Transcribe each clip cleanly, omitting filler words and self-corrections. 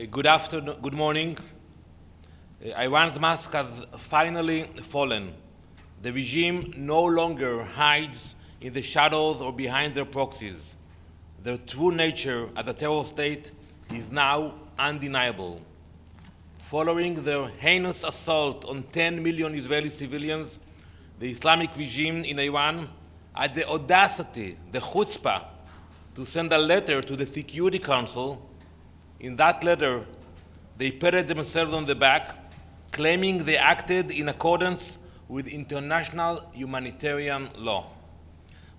Good morning. Iran's mask has finally fallen. The regime no longer hides in the shadows or behind their proxies. Their true nature as a terror state is now undeniable. Following their heinous assault on 10 million Israeli civilians, the Islamic regime in Iran had the audacity, the chutzpah, to send a letter to the Security Council. In that letter, they patted themselves on the back, claiming they acted in accordance with international humanitarian law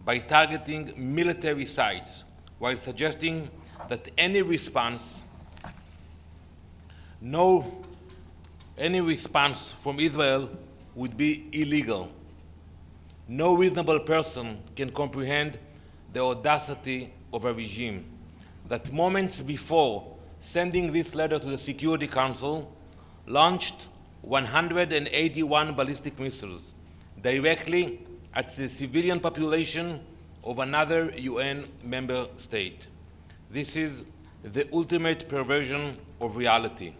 by targeting military sites, while suggesting that any response from Israel would be illegal. No reasonable person can comprehend the audacity of a regime that moments before sending this letter to the Security Council launched 181 ballistic missiles directly at the civilian population of another UN member state. This is the ultimate perversion of reality.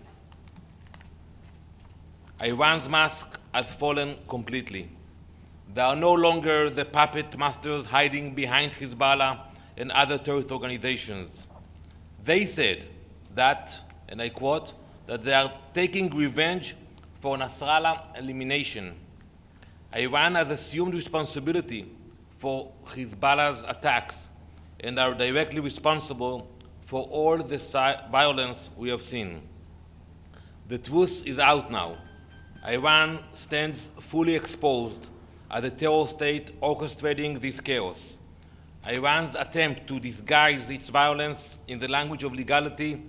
Iran's mask has fallen completely. They are no longer the puppet masters hiding behind Hezbollah and other terrorist organizations. They said that, and I quote, that they are taking revenge for Nasrallah elimination. Iran has assumed responsibility for Hezbollah's attacks and are directly responsible for all the violence we have seen. The truth is out now. Iran stands fully exposed as a terror state orchestrating this chaos. Iran's attempt to disguise its violence in the language of legality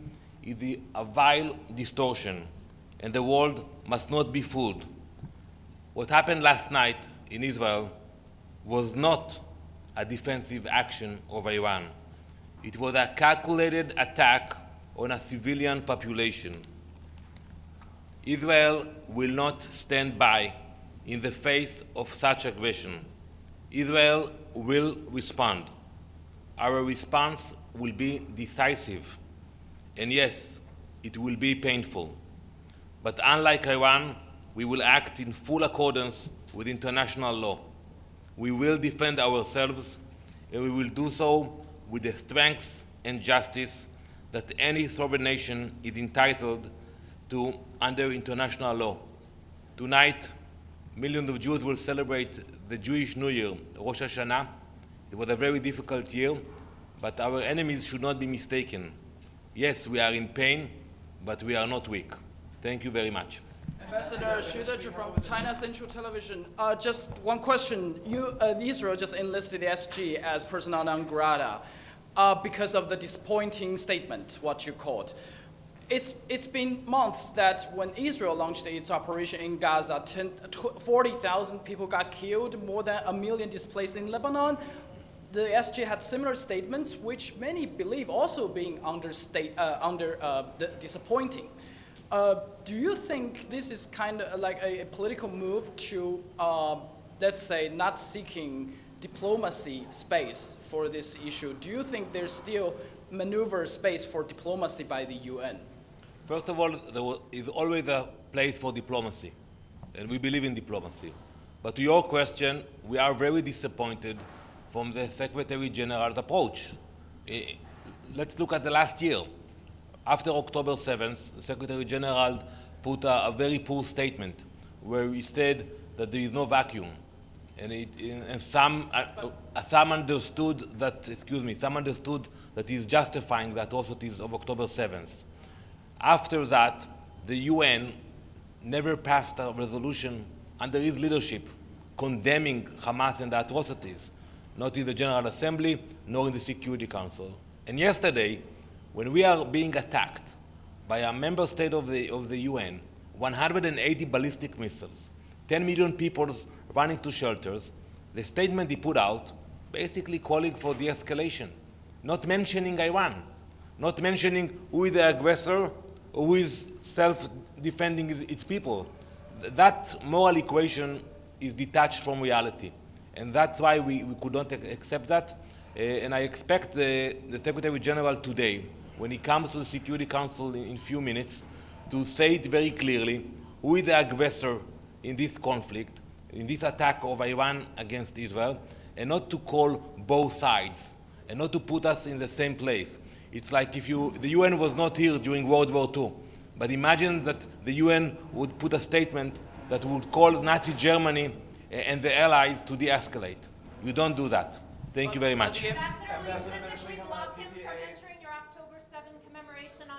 is a vile distortion, and the world must not be fooled. What happened last night in Israel was not a defensive action of Iran. It was a calculated attack on a civilian population. Israel will not stand by in the face of such aggression. Israel will respond. Our response will be decisive. And yes, it will be painful. But unlike Iran, we will act in full accordance with international law. We will defend ourselves, and we will do so with the strength and justice that any sovereign nation is entitled to under international law. Tonight, millions of Jews will celebrate the Jewish New Year, Rosh Hashanah. It was a very difficult year, but our enemies should not be mistaken. Yes, we are in pain, but we are not weak. Thank you very much. Ambassador Shudachi from China Central Television. Just one question. Israel just enlisted the SG as persona non grata because of the disappointing statement, what you called. It's been months that when Israel launched its operation in Gaza, 40,000 people got killed, more than 1 million displaced in Lebanon. The SG had similar statements, which many believe also being disappointing. Do you think this is kind of like a political move to, let's say, not seeking diplomacy space for this issue? Do you think there's still maneuver space for diplomacy by the UN? First of all, there is always a place for diplomacy, and we believe in diplomacy. But to your question, we are very disappointed from the Secretary General's approach. Let's look at the last year. After October 7th, the Secretary General put a very poor statement where he said that there is no vacuum. And some understood that he's justifying the atrocities of October 7th. After that, the UN never passed a resolution under his leadership condemning Hamas and the atrocities, not in the General Assembly, nor in the Security Council. And yesterday, when we are being attacked by a member state of the UN, 180 ballistic missiles, 10 million people running to shelters, the statement he put out basically calling for de-escalation, not mentioning Iran, not mentioning who is the aggressor or who is self-defending its people. That moral equation is detached from reality. And that's why we could not accept that. And I expect the Secretary General today when he comes to the Security Council in a few minutes, to say it very clearly, who is the aggressor in this conflict, in this attack of Iran against Israel, and not to call both sides, and not to put us in the same place. It's like if the UN was not here during World War II, but imagine that the UN would put a statement that would call Nazi Germany and the allies to de-escalate. You don't do that. Thank you very much. Ambassador,